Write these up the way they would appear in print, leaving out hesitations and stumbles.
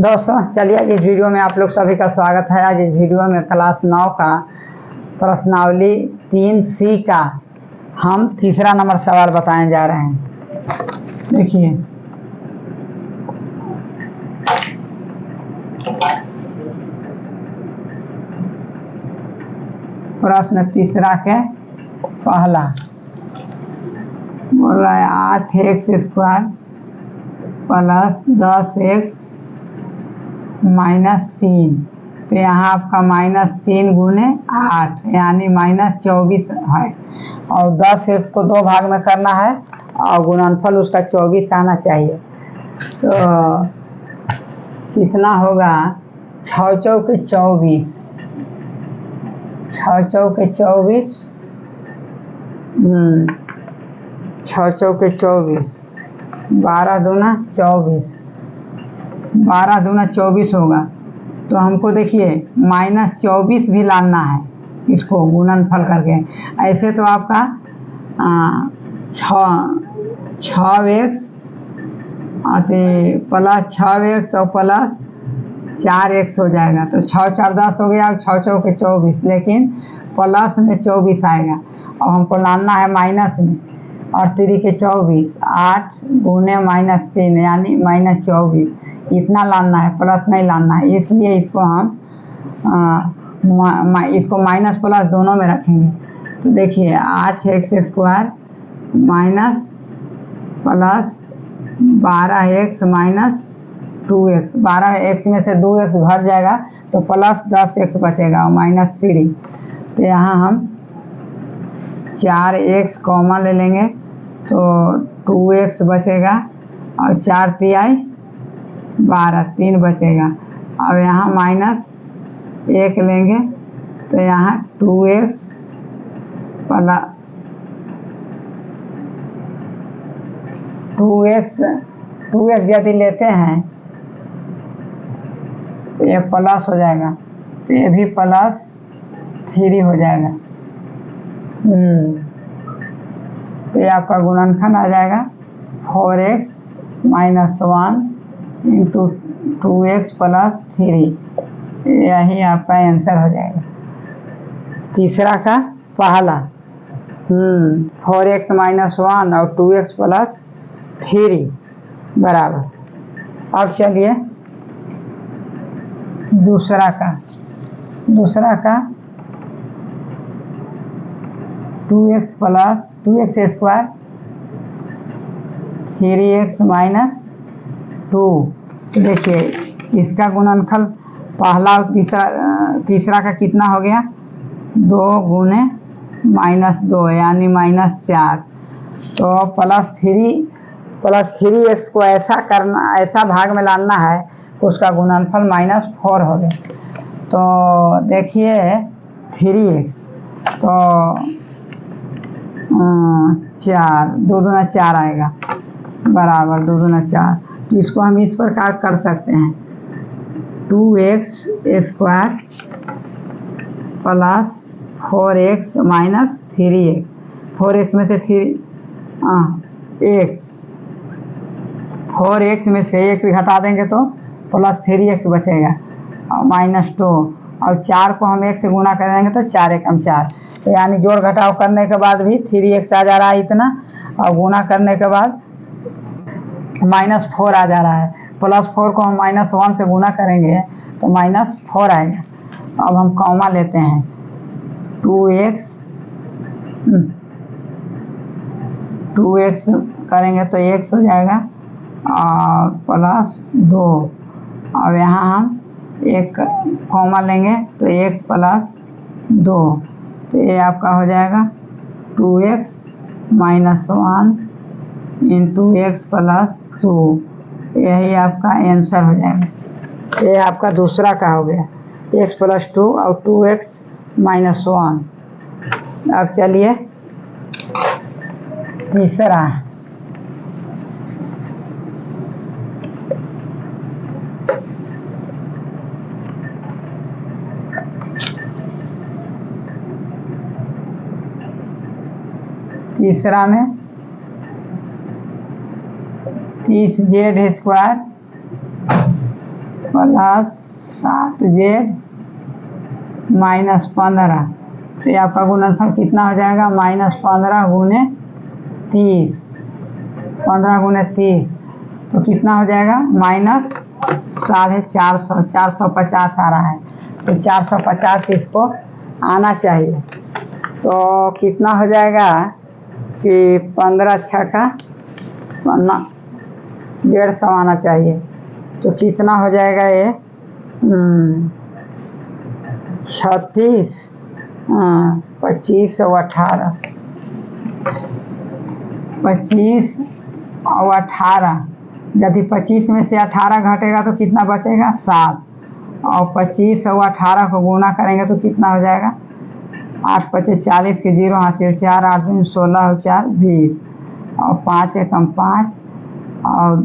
दोस्तों चलिए इस वीडियो में आप लोग सभी का स्वागत है। आज इस वीडियो में क्लास 9 का प्रश्नावली 3C का हम तीसरा नंबर सवाल बताने जा रहे हैं। देखिए प्रश्न तीसरा के पहला बोल रहा है 8x² प्लस 10x -3। तो यहाँ आपका -3 गुने 8 यानी -24 है और 10x को 2 भाग में करना है और गुणनफल उसका 24 आना चाहिए। तो कितना होगा? 6 चौके 24, 6 चौके 24, 6 चौके 24, 12 दूना 24, 12 दूना 24 होगा। तो हमको देखिए -24 भी लाना है इसको गुणनफल करके। ऐसे तो आपका 6x प्लस 6x और प्लस 4x हो जाएगा। तो 6 4 10 हो गया, 6 चौके 24, लेकिन प्लस में 24 आएगा और हमको लाना है माइनस में। और 3 के 24, 8 गुने -3 यानी -24, इतना लाना है, प्लस नहीं लाना है। इसलिए इसको हम इसको माइनस प्लस दोनों में रखेंगे। तो देखिए 8x² minus plus 12x minus 2x, 12x में से 2x घट जाएगा तो प्लस 10x बचेगा और -3। तो यहाँ हम 4x कॉमन ले लेंगे तो 2x बचेगा और 4 तिहाई 12, 3 बचेगा। अब यहाँ -1 लेंगे तो यहाँ 2x प्लस 2x यदि लेते हैं तो ये प्लस हो जाएगा, तो ये भी +3 हो जाएगा। तो ये आपका गुणनफल आ जाएगा 4x - 1 इंटू 2x प्लस 3। यही आपका आंसर हो जाएगा तीसरा का पहला। 4x - 1 और 2x प्लस 3 बराबर। अब चलिए दूसरा का 2x प्लस 2x² 3x -2। देखिए इसका गुणनफल पहला और तीसरा का कितना हो गया? 2 गुने -2 यानी -4। तो +3x को ऐसा भाग में लाना है कि उसका गुणनफल -4 हो गया। तो देखिए 3x तो 4, 2 दूना 4 आएगा बराबर 2 दूना 4। तो इसको हम इस प्रकार कर सकते हैं 2x² plus 4x -3x, 4x में से 4x में से x घटा देंगे तो +3x बचेगा और -2, और 4 को हम 1 से गुना कर देंगे तो 4 एकम 4। तो यानी जोड़ घटाव करने के बाद भी 3x आ जा रहा है इतना, और गुना करने के बाद -4 आ जा रहा है। +4 को हम -1 से गुना करेंगे तो -4 आएगा। अब हम कॉमा लेते हैं 2x करेंगे तो x हो जाएगा और +2। अब यहाँ हम एक कॉमा लेंगे तो x प्लस 2। तो ये आपका हो जाएगा 2x - 1 इंटू x प्लस 2। यही आपका आंसर हो जाएगा। ये आपका दूसरा का हो गया x प्लस 2 और 2x - 1। अब चलिए तीसरा में 30z² प्लस 7z माइनस 15। तो ये आपका गुणनफल कितना हो जाएगा? -15 गुने 30। 15 गुने 30 तो कितना हो जाएगा? -450। 450 आ रहा है, तो 450 इसको आना चाहिए। तो कितना हो जाएगा कि 15 छक्का 150 आना चाहिए। तो कितना हो जाएगा ये? 36, 25 और 18, 25 और 18। यदि 25 में से 18 घटेगा तो कितना बचेगा? 7। और 25 और 18 को गुना करेंगे तो कितना हो जाएगा? 8 25 40 के 0 हासिल 4, 8 दूनी 16 और 4 20, और 5 एकम 5 और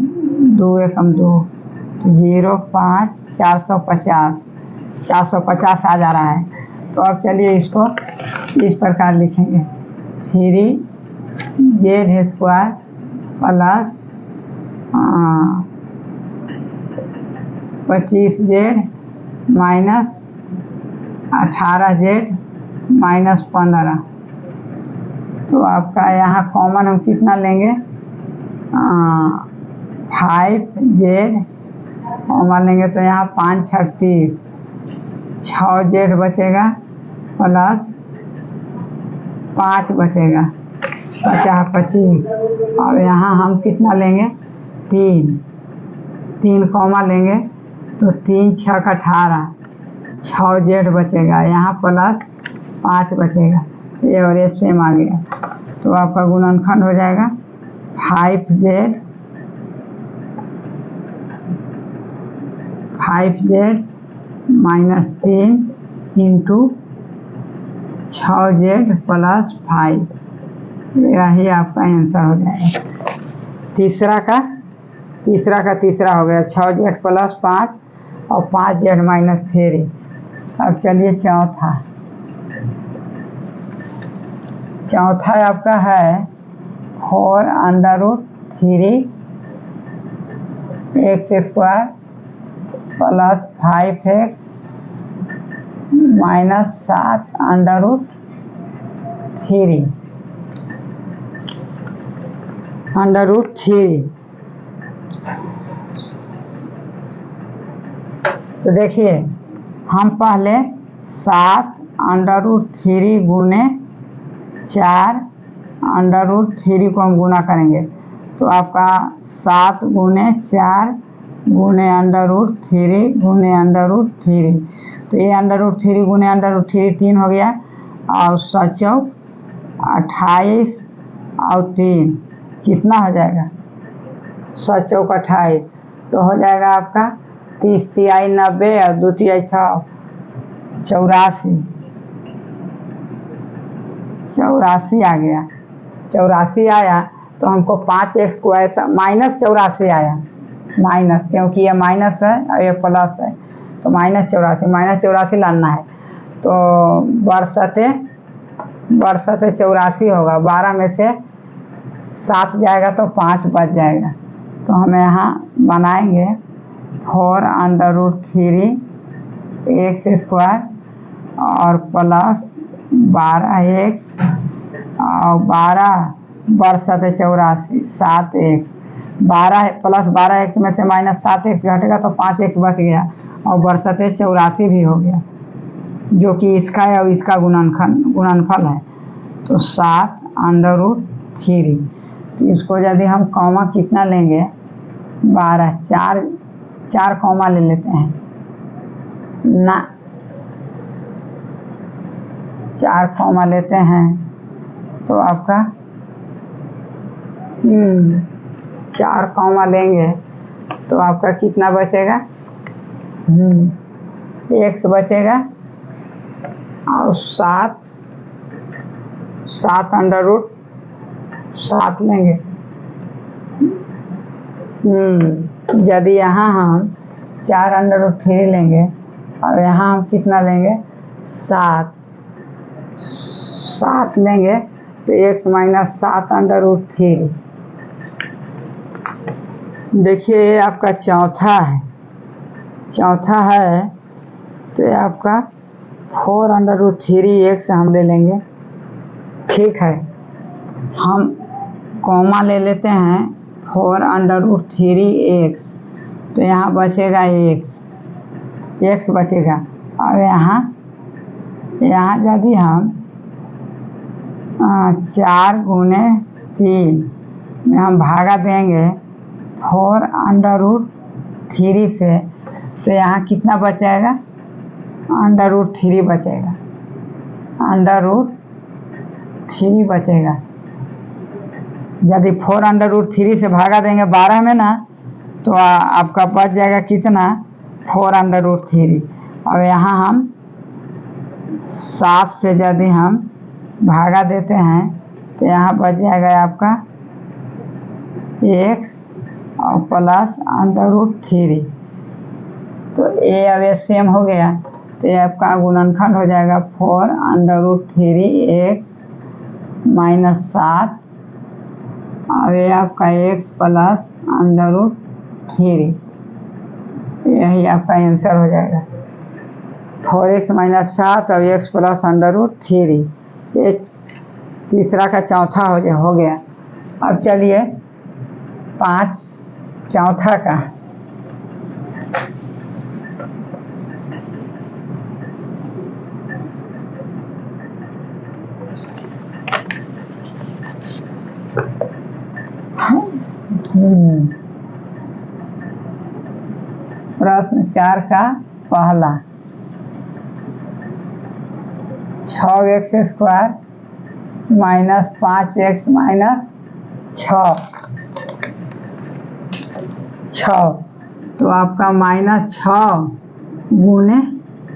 2 एकम 2, 0 5 450। 450 आ जा रहा है। तो अब चलिए इसको इस प्रकार लिखेंगे, 3z² plus 25z minus 18z minus 15। तो आपका यहाँ कॉमन हम कितना लेंगे? 5z कॉमन लेंगे तो यहाँ 5 36, 6z बचेगा प्लस 5 बचेगा, 50 25। और यहाँ हम कितना लेंगे? 3 कॉमा लेंगे तो 3 6 18, 6z बचेगा, यहाँ प्लस 5 बचेगा। ये और ये सेम आ गया। तो आपका गुणनखंड हो जाएगा 5z minus 3 into 6z plus 5। यही आपका आंसर हो जाएगा। तीसरा का तीसरा हो गया, 6z प्लस 5 और 5z माइनस 3। अब चलिए चौथा आपका है 4√3 x² प्लस 5x माइनस 7√3 √3। तो देखिए हम पहले 7√3 गुने 4√3 को हम गुना करेंगे। तो आपका 7 गुने 4 गुने √3 गुने √3। तो ये √3 गुने √3 3 हो गया, और 7 28 और 3 कितना हो जाएगा? 7 चौक 28। तो हो जाएगा आपका 30 तिहाई 90 और 2 तिहाई 6 84 आ गया। 84 आया तो हमको 5x को ऐसा -84 आया, माइनस, क्योंकि ये माइनस है और ये प्लस है तो -84 लाना है। तो बरसते 84 होगा। 12 में से 7 जाएगा तो 5 बच जाएगा। तो हम यहाँ बनाएंगे 4√3 x² और प्लस 12x और 12 बरसते 84 7x। 12 प्लस 12x में से -7x घटेगा तो 5x बच गया, और बरसते 84 भी हो गया, जो कि इसका है और इसका गुणनफल है। तो 7√3। तो इसको यदि हम कॉमा कितना लेंगे? 12, 4 कॉमा ले लेते हैं ना, 4 कॉमा लेते हैं तो आपका 4 कॉमा लेंगे तो आपका कितना बचेगा? x बचेगा, और 7 लेंगे। यदि यहाँ हम 4√3 लेंगे और यहाँ हम कितना लेंगे? 7 लेंगे तो x माइनस 7√3। देखिए ये आपका चौथा है। चौथा है तो ये आपका 4√3x हम ले लेंगे। ठीक है, हम कॉमा ले लेते हैं 4√3x, तो यहाँ बचेगा x बचेगा। अब यहाँ यदि हम 4×3 में हम भागा देंगे 4√3 से, तो यहाँ कितना बचेगा, √3 बचेगा, √3 बचेगा। यदि 4√3 से भागा देंगे 12 में ना, तो आपका बच जाएगा कितना, 4√3। अब यहाँ हम 7 से यदि हम भागा देते हैं तो यहाँ बच जाएगा आपका x और प्लस √3। तो ये अब ये सेम हो गया, तो ये आपका गुणनखंड हो जाएगा 4√3x - 7, और ये आपका x प्लस √3। यही आपका आंसर हो जाएगा, 4x - 7 और x प्लस √3। ये तीसरा का चौथा हो गया। अब चलिए चौथा का। प्रश्न 4 का पहला, 6x² - 5x - 6, तो आपका -6 गुने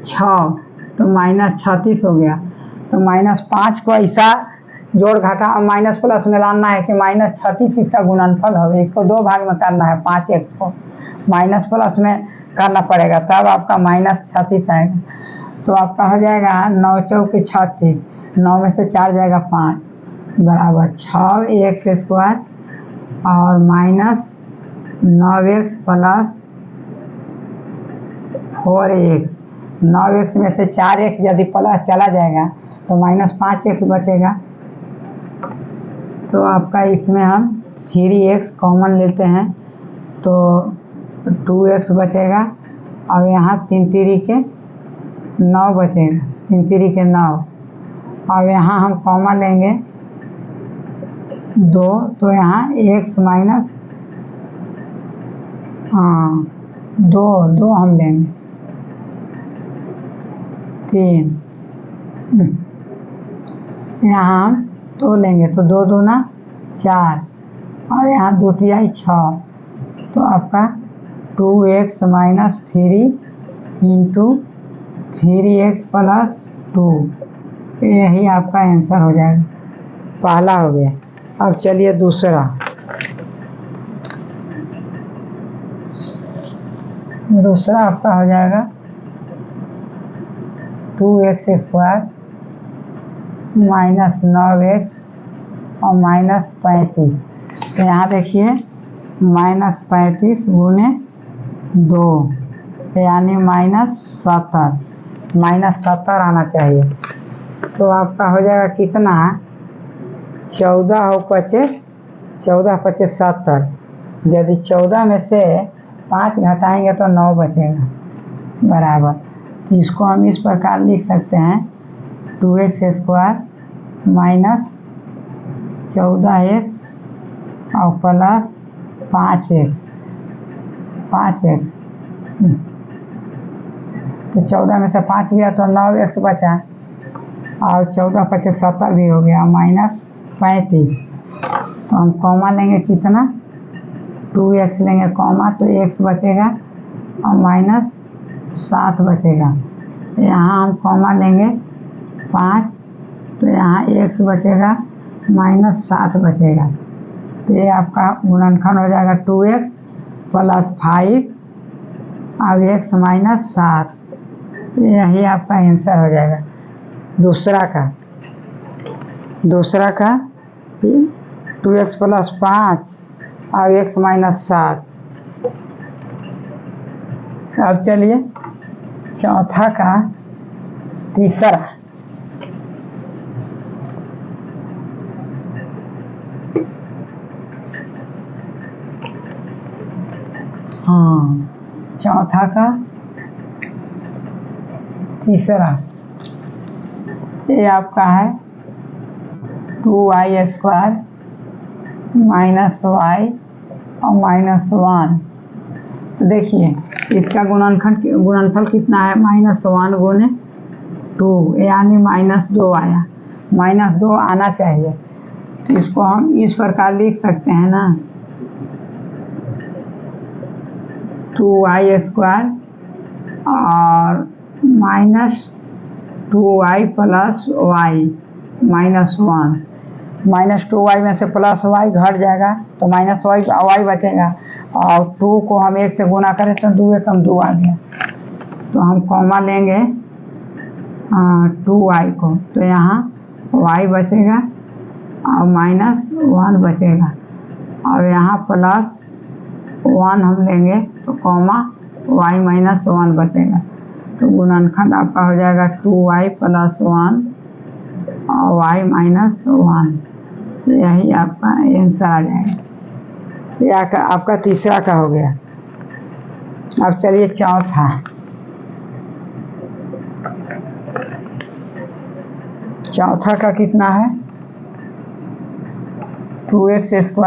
6, तो -36 हो गया। तो -5 को ऐसा जोड़ घटा माइनस प्लस में लाना है कि -36 इसका गुणनफल हो। इसको 2 भाग में करना है, 5x को माइनस प्लस में करना पड़ेगा, तब आपका -36 आएगा। तो आपका हो जाएगा 9 चौके 36, 9 में से 4 जाएगा 5, बराबर 6x² और -9x प्लस 4x। 9x में से 4x यदि प्लस चला जाएगा तो -5x बचेगा। तो आपका इसमें हम 3x कॉमन लेते हैं तो 2x बचेगा, और यहाँ 3 3 के 9 बचेगा, 3 3 के 9। और यहाँ हम कॉमन लेंगे 2, तो यहाँ x माइनस 2 हम लेंगे, 3 यहाँ हम 2 लेंगे, तो 2 दूना 4, और यहाँ 2 तिहाई 6, तो आपका 2x - 3 इंटू 3x प्लस 2, यही आपका आंसर हो जाएगा। पहला हो गया। अब चलिए दूसरा आपका हो जाएगा 2x² - 9x और -35। तो यहाँ देखिए -35 गुने 2, यानी -70 आना चाहिए। तो आपका हो जाएगा कितना, 14 5 70। यदि 14 में से 5 घटाएंगे तो 9 बचेगा, बराबर। तो इसको हम इस प्रकार लिख सकते हैं 2x² माइनस 14x और प्लस 5x। तो 14 में से 5 गया तो 9x बचा, और 14 5 70 भी हो गया, -35। तो हम कॉमा लेंगे कितना, 2x लेंगे कॉमा, तो x बचेगा और -7 बचेगा। यहाँ हम कॉमा लेंगे 5, तो यहाँ x बचेगा -7 बचेगा। तो ये आपका गुणनखंड हो जाएगा 2x प्लस 5 और x -7। यही आपका आंसर हो जाएगा। दूसरा का 2x प्लस 5 और x -7। अब चलिए चौथा का तीसरा। हाँ, चौथा का तीसरा ये आपका है 2y² माइनस वाई और -1। तो देखिए इसका गुणनफल कितना है, -1 गुने 2 यानी -2 आया। -2 आना चाहिए, तो इसको हम इस प्रकार लिख सकते हैं ना, 2y² और -2y + y -1। -2y में से +y घट जाएगा तो -y बचेगा, और 2 को हम 1 से गुना करें तो 2 एकम 2 आ गया। तो हम कॉमा लेंगे 2y को, तो यहाँ y बचेगा और -1 बचेगा, और यहाँ +1 हम लेंगे तो कॉमा y -1 बचेगा। तो गुणनखंड आपका हो जाएगा 2y + 1 और y -1। यही आपका आंसर आ जाएगा। ये आपका तीसरा का हो गया। अब चलिए चौथा। चौथा का कितना है, 2x² - x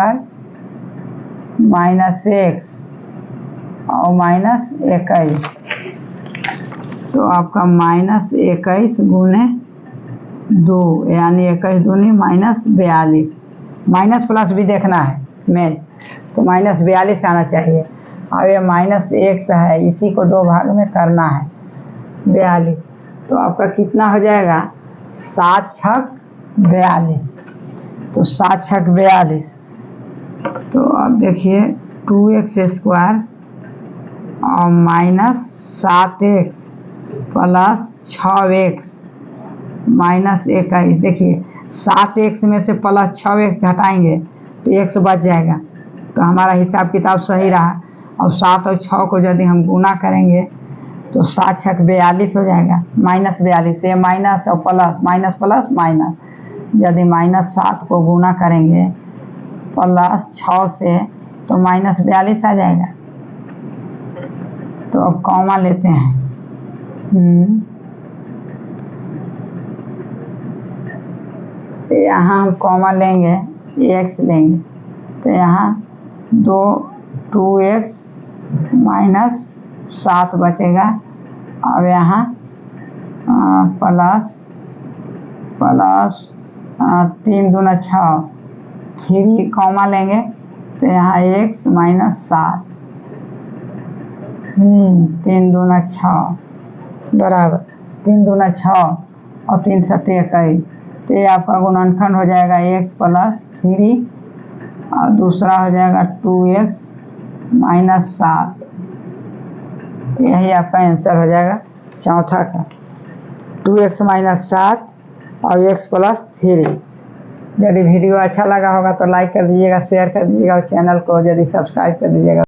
और -21। तो आपका -21 गुने 2 यानी 21 दूनी -42। माइनस प्लस भी देखना है मेन, तो -42 आना चाहिए। अब ये -1 है, इसी को 2 भाग में करना है 42। तो आपका कितना हो जाएगा, 7 छक 42। तो 7 छक 42। तो अब देखिए 2x² और -7x + 6x -21। देखिए 7x में से +6x घटाएंगे तो x बच जाएगा, तो हमारा हिसाब किताब सही रहा। और 7 और 6 को यदि हम गुना करेंगे तो 7 छक 42 हो जाएगा, -42। ये माइनस और प्लस, माइनस प्लस माइनस, यदि -7 को गुना करेंगे +6 से तो -42 आ जाएगा। तो अब कॉमा लेते हैं। यहाँ हम कॉमा लेंगे, x लेंगे, तो यहाँ 2x -7 बचेगा। अब यहाँ प्लस 3 दूना 6, 3 कॉमा लेंगे तो यहाँ x -7, 3 दूना 6 बराबर 3 दूना 6 और 3 7 21। तो ये आपका गुणनखंड हो जाएगा x + 3 और दूसरा हो जाएगा 2x -7। यही आपका आंसर हो जाएगा चौथा का, 2x -7 और x + 3। यदि वीडियो अच्छा लगा होगा तो लाइक कर दीजिएगा, शेयर कर दीजिएगा और चैनल को यदि सब्सक्राइब कर दीजिएगा।